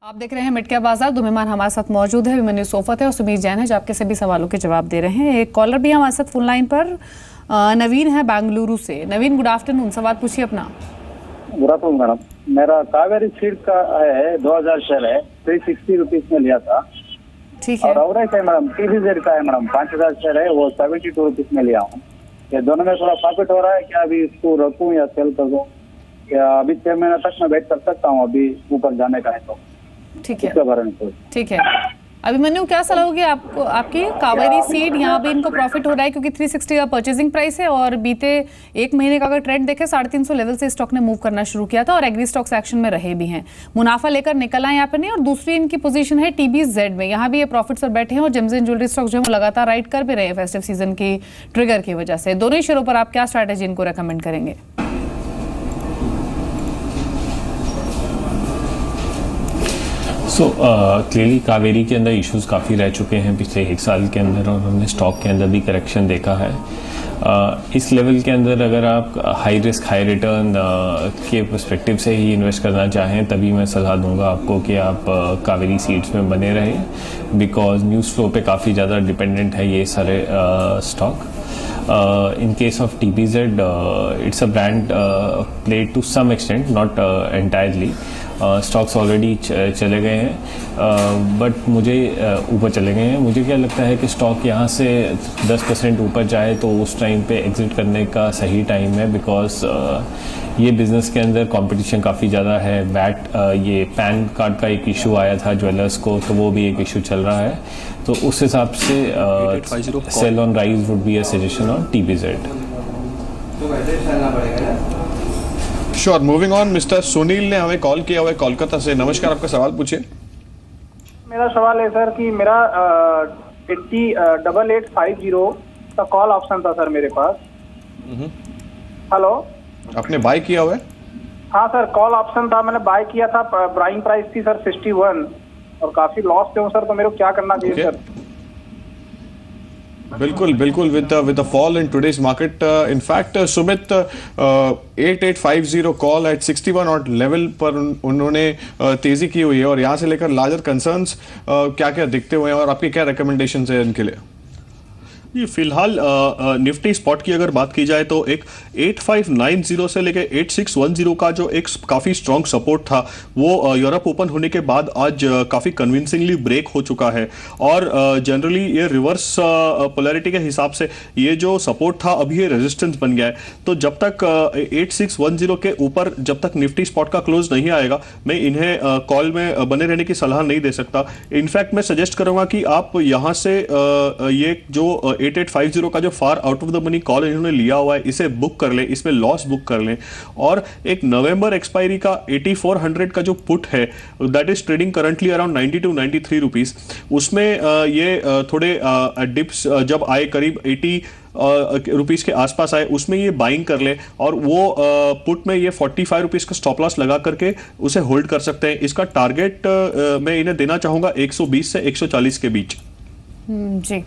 आप देख रहे हैं मिड कैप बाजार। दो मेहमान हमारे साथ मौजूद है, अभिमन्यु सोफत है और सुमीत जैन है जो आपके सभी सवालों के जवाब दे रहे हैं। एक कॉलर भी हमारे साथ फोन लाइन पर नवीन है बेंगलुरु से। नवीन, गुड आफ्टरनून, सवाल पूछिए अपना। गुड आफ्टरनून मैडम, मेरा कावेरी सीड का है 2000 शेयर है, 360 रुपीज में लिया था। ठीक है। और है मैडम TBZ का है मैडम, 5000 शेयर है, वो 72 रुपीज में लिया हूँ। ये दोनों में थोड़ा प्रॉफिट हो रहा है क्या? अभी इसको रखूँ या सेल कर दूँ, या अभी 6 महीने तक मैं वेट कर सकता हूँ अभी ऊपर जाने का है तो? ठीक है, ठीक है। अभिमन्यु, क्या सलाह होगी आपको? आपकी कावेरी सीड यहाँ पे इनको प्रॉफिट हो रहा है क्योंकि 360 का परचेजिंग प्राइस है और बीते एक महीने का अगर ट्रेंड देखें 350 लेवल से स्टॉक ने मूव करना शुरू किया था और एग्री स्टॉक्स एक्शन में रहे भी हैं। मुनाफा लेकर निकल आए यहाँ पे नहीं। और दूसरी इनकी पोजीशन है TBZ में, यहाँ भी ये प्रॉफिट्स पर बैठे हैं और जेम्स एंड ज्वेलरी स्टॉक जो है वो लगातार राइड कर भी रहे हैं फेस्टिव सीजन की ट्रिगर की वजह से। दोनों ही शेयरों पर आप क्या स्ट्रैटेजी इनको रेकमेंड करेंगे? क्लियरली कावेरी के अंदर इश्यूज काफ़ी रह चुके हैं पिछले एक साल के अंदर और हमने स्टॉक के अंदर भी करेक्शन देखा है। इस लेवल के अंदर अगर आप हाई रिस्क हाई रिटर्न के पर्सपेक्टिव से ही इन्वेस्ट करना चाहें तभी मैं सलाह दूंगा आपको कि आप कावेरी सीड्स में बने रहें, बिकॉज न्यूज़ फ्लो पे काफ़ी ज़्यादा डिपेंडेंट है ये सारे stock. In case of TBZ, it's a brand played to some extent, not entirely. Stocks already चले गए हैं, बट मुझे ऊपर चले गए हैं। मुझे क्या लगता है कि स्टॉक यहाँ से 10% ऊपर जाए तो उस टाइम पे एग्जिट करने का सही टाइम है, बिकॉज ये बिज़नेस के अंदर कंपटीशन काफ़ी ज़्यादा है। ये पैन कार्ड का एक इशू आया था ज्वेलर्स को, तो वो भी एक इशू चल रहा है। तो उस हिसाब से sell on rise would be a suggestion on TBZ। Sure. Moving on, mister Sunil ने हमें कॉल किया हुआ है कोलकाता से। नमस्कार, आपका सवाल पूछिए। मेरा सवाल है सर कि मेरा 8850 का कॉल ऑप्शन था सर मेरे पास। हेलो, आपने बाय किया हुआ है? हाँ सर, कॉल ऑप्शन था, मैंने बाय किया था। बाइंग प्राइस थी सर 61 और काफी लॉस पे हूँ सर, तो मेरे को क्या करना चाहिए सर? बिल्कुल बिल्कुल, with the fall in today's market, in fact Sumit 8850 call at 61 out level पर उन्होंने तेजी की हुई है और यहाँ से लेकर लार्जर कंसर्न्स क्या क्या दिखते हुए हैं और आपकी क्या रिकमेंडेशन है इनके लिए? ये फिलहाल निफ्टी स्पॉट की अगर बात की जाए तो एक 8590 से लेकर 8610 का जो एक काफ़ी स्ट्रॉन्ग सपोर्ट था वो यूरोप ओपन होने के बाद आज काफ़ी कन्विंसिंगली ब्रेक हो चुका है और जनरली ये रिवर्स पोलैरिटी के हिसाब से ये जो सपोर्ट था अभी ये रेजिस्टेंस बन गया है। तो जब तक 8610 के ऊपर जब तक निफ्टी स्पॉट का क्लोज नहीं आएगा मैं इन्हें कॉल में बने रहने की सलाह नहीं दे सकता। इनफैक्ट मैं सजेस्ट करूंगा कि आप यहाँ से ये जो 8850 का जो far out of the money call इन्होंने लिया हुआ है इसे बुक कर लें, इसमें लॉस बुक कर लें। और एक नवंबर एक्सपायरी का 8400 का जो पुट है that is trading currently around 90 to 93 rupees, उसमें ये थोड़े डिप्स जब आए करीब 80 रुपीज के आसपास आए उसमें ये बाइंग कर ले और वो पुट में ये 45 रुपीज का स्टॉप लॉस लगा करके उसे होल्ड कर सकते हैं। इसका टारगेट मैं इन्हें देना चाहूंगा 120 से 140 के बीच। जी,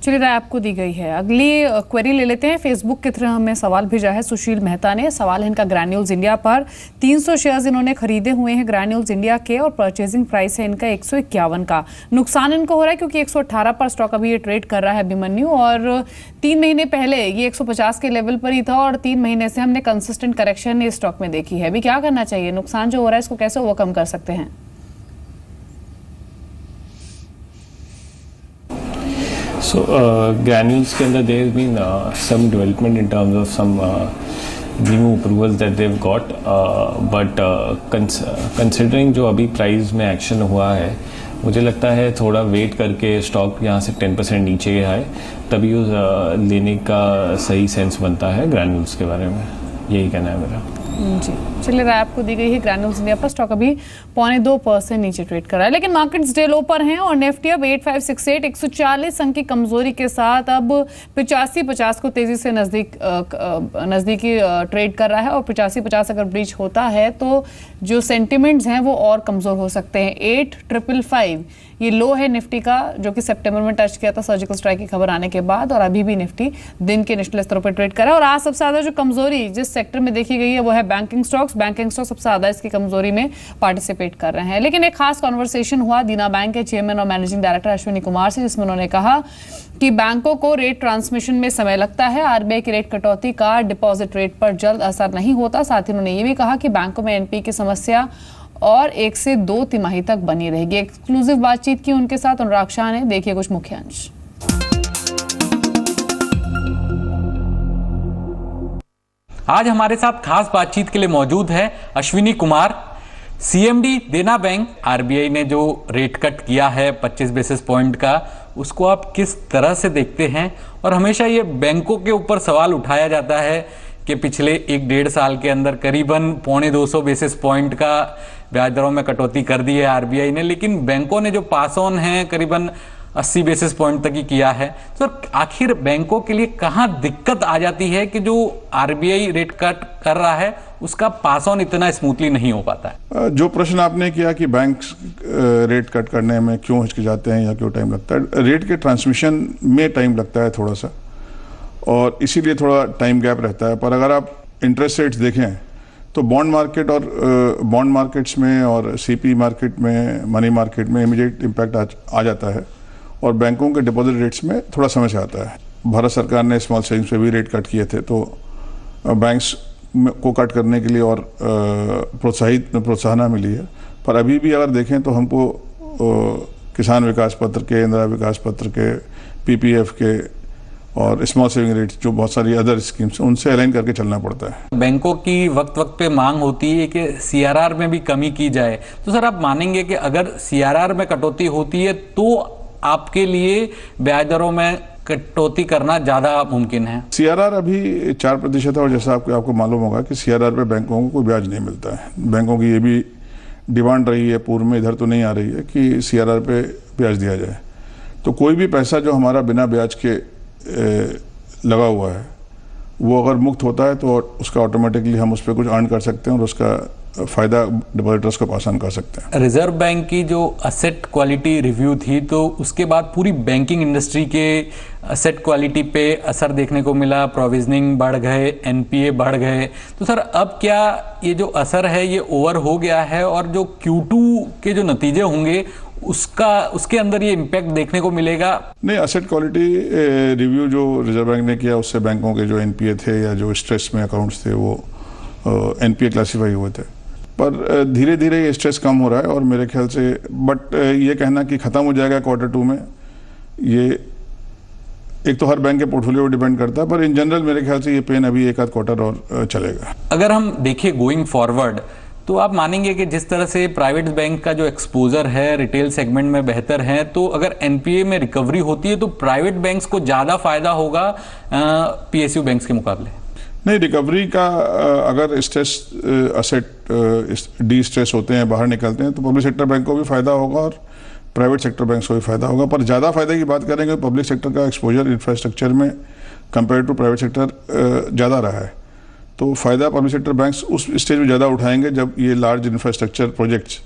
चलिए, राय आपको दी गई है। अगली क्वेरी ले लेते हैं। फेसबुक की तरह हमें सवाल भेजा है सुशील मेहता ने। सवाल है इनका ग्रैन्यूल्स इंडिया पर। 300 शेयर्स इन्होंने खरीदे हुए हैं ग्रैन्यूल्स इंडिया के और परचेजिंग प्राइस है इनका 151 का। नुकसान इनको हो रहा है क्योंकि 118 पर स्टॉक अभी ये ट्रेड कर रहा है अभिमन्यु, और 3 महीने पहले ये 150 के लेवल पर ही था और 3 महीने से हमने कंसिस्टेंट करेक्शन इस स्टॉक में देखी है। अभी क्या करना चाहिए? नुकसान जो हो रहा है इसको कैसे ओवरकम कर सकते हैं? So granules के अंदर there has been some development in terms of some new approvals that they've got, but considering जो अभी प्राइस में एक्शन हुआ है मुझे लगता है थोड़ा वेट करके स्टॉक यहाँ से 10% नीचे आए तभी लेने का सही सेंस बनता है ग्रैन्यूल्स के बारे में। यही कहना है मेरा। जी, चलिए, राय आपको दी गई है। ग्रैन्यूल्स इंडिया पर स्टॉक अभी 0.2% नीचे ट्रेड कर रहा है, लेकिन मार्केट्स डे लो पर हैं और निफ्टी अब 8568 140 अंक की कमजोरी के साथ अब 8550 को तेजी से नजदीकी ट्रेड कर रहा है और 8550 अगर ब्रीच होता है तो जो सेंटिमेंट्स हैं वो और कमजोर हो सकते हैं। 8555 ये लो है निफ्टी का, जो कि सितंबर में टच किया था सर्जिकल स्ट्राइक की खबर आने के बाद, और अभी भी निफ्टी दिन के निचले स्तरों पर ट्रेड कर रहा है। और आज सबसे ज्यादा जो कमजोरी जिस सेक्टर में देखी गई है वो है बैंकिंग स्टॉक्स सबसे ज्यादा इसकी कमजोरी में पार्टिसिपेट कर रहे हैं। लेकिन एक खास कॉन्वर्सेशन हुआ देना बैंक के चेयरमैन और मैनेजिंग डायरेक्टर अश्विनी कुमार से, जिसमें उन्होंने कहा कि बैंकों को रेट ट्रांसमिशन में समय लगता है, आरबीआई की रेट कटौती का डिपॉजिट रेट पर जल्द असर नहीं होता। साथ ही उन्होंने ये भी कहा कि बैंकों में एनपीए की समस्या और 1 से 2 तिमाही तक बनी रहेगी। एक्सक्लूसिव बातचीत की उनके साथ अनुराग शाह ने, देखिए कुछ मुख्य अंश। आज हमारे साथ खास बातचीत के लिए मौजूद है अश्विनी कुमार, सीएमडी देना बैंक। आरबीआई ने जो रेट कट किया है 25 बेसिस पॉइंट का, उसको आप किस तरह से देखते हैं? और हमेशा ये बैंकों के ऊपर सवाल उठाया जाता है कि पिछले 1-1.5 साल के अंदर करीबन 250 बेसिस पॉइंट का ब्याज दरों में कटौती कर दी है आरबीआई ने, लेकिन बैंकों ने जो पास ऑन है करीबन 80 बेसिस पॉइंट तक ही किया है। तो आखिर बैंकों के लिए कहाँ दिक्कत आ जाती है कि जो आरबीआई रेट कट कर रहा है उसका पास ऑन इतना स्मूथली नहीं हो पाता है? जो प्रश्न आपने किया कि बैंक रेट कट करने में क्यों हिचकिचाते हैं या क्यों टाइम लगता है, रेट के ट्रांसमिशन में टाइम लगता है थोड़ा सा, और इसीलिए थोड़ा टाइम गैप रहता है। पर अगर आप इंटरेस्ट रेट्स देखें तो बॉन्ड मार्केट और बॉन्ड मार्केट्स में और सीपी मार्केट में, मनी मार्केट में इमीडिएट इम्पैक्ट आ जाता है, और बैंकों के डिपॉजिट रेट्स में थोड़ा समय से आता है। भारत सरकार ने स्मॉल सेविंग्स पे भी रेट कट किए थे, तो बैंक्स को कट करने के लिए और प्रोत्साहन मिली है। पर अभी भी अगर देखें तो हमको किसान विकास पत्र के, इंदिरा विकास पत्र के, पीपीएफ के और स्मॉल सेविंग रेट, जो बहुत सारी अदर स्कीम्स, उनसे अलाइन करके चलना पड़ता है। बैंकों की वक्त वक्त पे मांग होती है कि सीआरआर में भी कमी की जाए, तो सर आप मानेंगे कि अगर सीआरआर में कटौती होती है तो आपके लिए ब्याज दरों में कटौती करना ज्यादा मुमकिन है? सीआरआर अभी 4% है, और जैसा आपको मालूम होगा कि सीआरआर पे बैंकों को कोई ब्याज नहीं मिलता है। बैंकों की ये भी डिमांड रही है, पूर्व में, इधर तो नहीं आ रही है कि सीआरआर पे ब्याज दिया जाए। तो कोई भी पैसा जो हमारा बिना ब्याज के लगा हुआ है, वो अगर मुक्त होता है तो उसका ऑटोमेटिकली हम उस पर कुछ अर्न कर सकते हैं और उसका फायदा डिपॉजिटर्स को पास ऑन कर सकते हैं। रिजर्व बैंक की जो असेट क्वालिटी रिव्यू थी, तो उसके बाद पूरी बैंकिंग इंडस्ट्री के असेट क्वालिटी पे असर देखने को मिला, प्रोविजनिंग बढ़ गए, एनपीए बढ़ गए। तो सर अब क्या ये जो असर है ये ओवर हो गया है, और जो Q2 के जो नतीजे होंगे उसके अंदर ये इम्पैक्ट देखने को मिलेगा? नहीं, असेट क्वालिटी रिव्यू जो रिजर्व बैंक ने किया, उससे बैंकों के जो एनपीए थे या जो स्ट्रेस में अकाउंट्स थे वो एनपीए क्लासीफाई हुए थे। पर धीरे धीरे ये स्ट्रेस कम हो रहा है, और मेरे ख्याल से, बट ये कहना कि ख़त्म हो जाएगा Q2 में, ये एक तो हर बैंक के पोर्टफोलियो पर डिपेंड करता है, पर इन जनरल मेरे ख्याल से ये पेन अभी 1-आध क्वार्टर और चलेगा। अगर हम देखें गोइंग फॉरवर्ड, तो आप मानेंगे कि जिस तरह से प्राइवेट बैंक का जो एक्सपोजर है रिटेल सेगमेंट में बेहतर है, तो अगर एनपीए में रिकवरी होती है तो प्राइवेट बैंक्स को ज़्यादा फायदा होगा पीएसयू बैंक्स के मुकाबले? नहीं, रिकवरी का अगर स्ट्रेस असेट डी स्ट्रेस होते हैं, बाहर निकलते हैं, तो पब्लिक सेक्टर बैंक को भी फायदा होगा और प्राइवेट सेक्टर बैंक को भी फायदा होगा। पर ज़्यादा फायदे की बात करेंगे, पब्लिक सेक्टर का एक्सपोजर इंफ्रास्ट्रक्चर में कंपेयर टू प्राइवेट सेक्टर ज़्यादा रहा है, तो फायदा पब्लिक सेक्टर बैंक्स उस स्टेज में ज़्यादा उठाएंगे जब ये लार्ज इंफ्रास्ट्रक्चर प्रोजेक्ट्स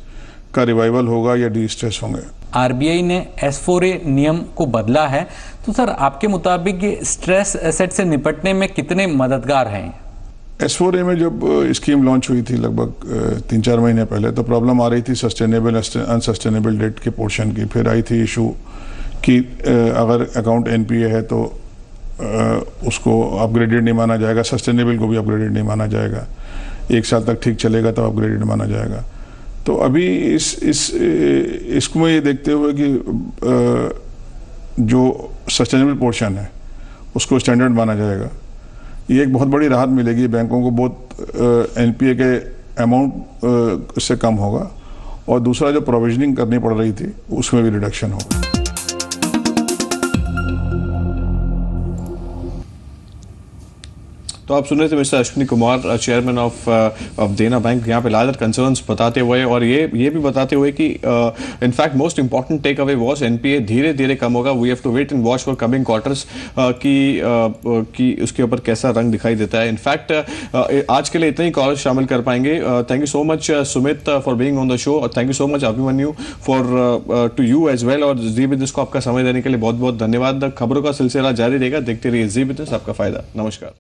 का रिवाइवल होगा या डी स्ट्रेस होंगे। आरबीआई ने S4A नियम को बदला है, तो सर आपके मुताबिक ये स्ट्रेस एसेट से निपटने में कितने मददगार हैं? S4A में जब स्कीम लॉन्च हुई थी लगभग 3-4 महीने पहले, तो प्रॉब्लम आ रही थी सस्टेनेबल अनसस्टेनेबल डेट के पोर्शन की। फिर आई थी इशू कि अगर अकाउंट एनपीए है तो उसको अपग्रेडेड नहीं माना जाएगा, सस्टेनेबल को भी अपग्रेडेड नहीं माना जाएगा, 1 साल तक ठीक चलेगा तब अपग्रेडेड माना जाएगा। तो अभी इसको ये देखते हुए कि जो सस्टेनेबल पोर्शन है उसको स्टैंडर्ड माना जाएगा, ये एक बहुत बड़ी राहत मिलेगी बैंकों को। बहुत एनपीए के अमाउंट से कम होगा, और दूसरा जो प्रोविजनिंग करनी पड़ रही थी उसमें भी रिडक्शन होगा। तो आप सुन रहे थे mister Ashwini Kumar, chairman of देना बैंक, यहाँ पे लार्जर कंसर्न्स बताते हुए, और ये भी बताते हुए कि in fact most important takeaway was NPA धीरे धीरे कम होगा। We have to wait and watch for coming quarters कि उसके ऊपर कैसा रंग दिखाई देता है। इनफैक्ट आज के लिए इतने ही कॉल शामिल कर पाएंगे। Thank you so much Sumit for being on the show, और thank you so much Abhimanyu for to you as well, और जी बिजनेस को आपका समय देने के लिए बहुत बहुत धन्यवाद। खबरों का सिलसिला जारी रहेगा, देखते रहिए जी बिजनेस, आपका फायदा। नमस्कार।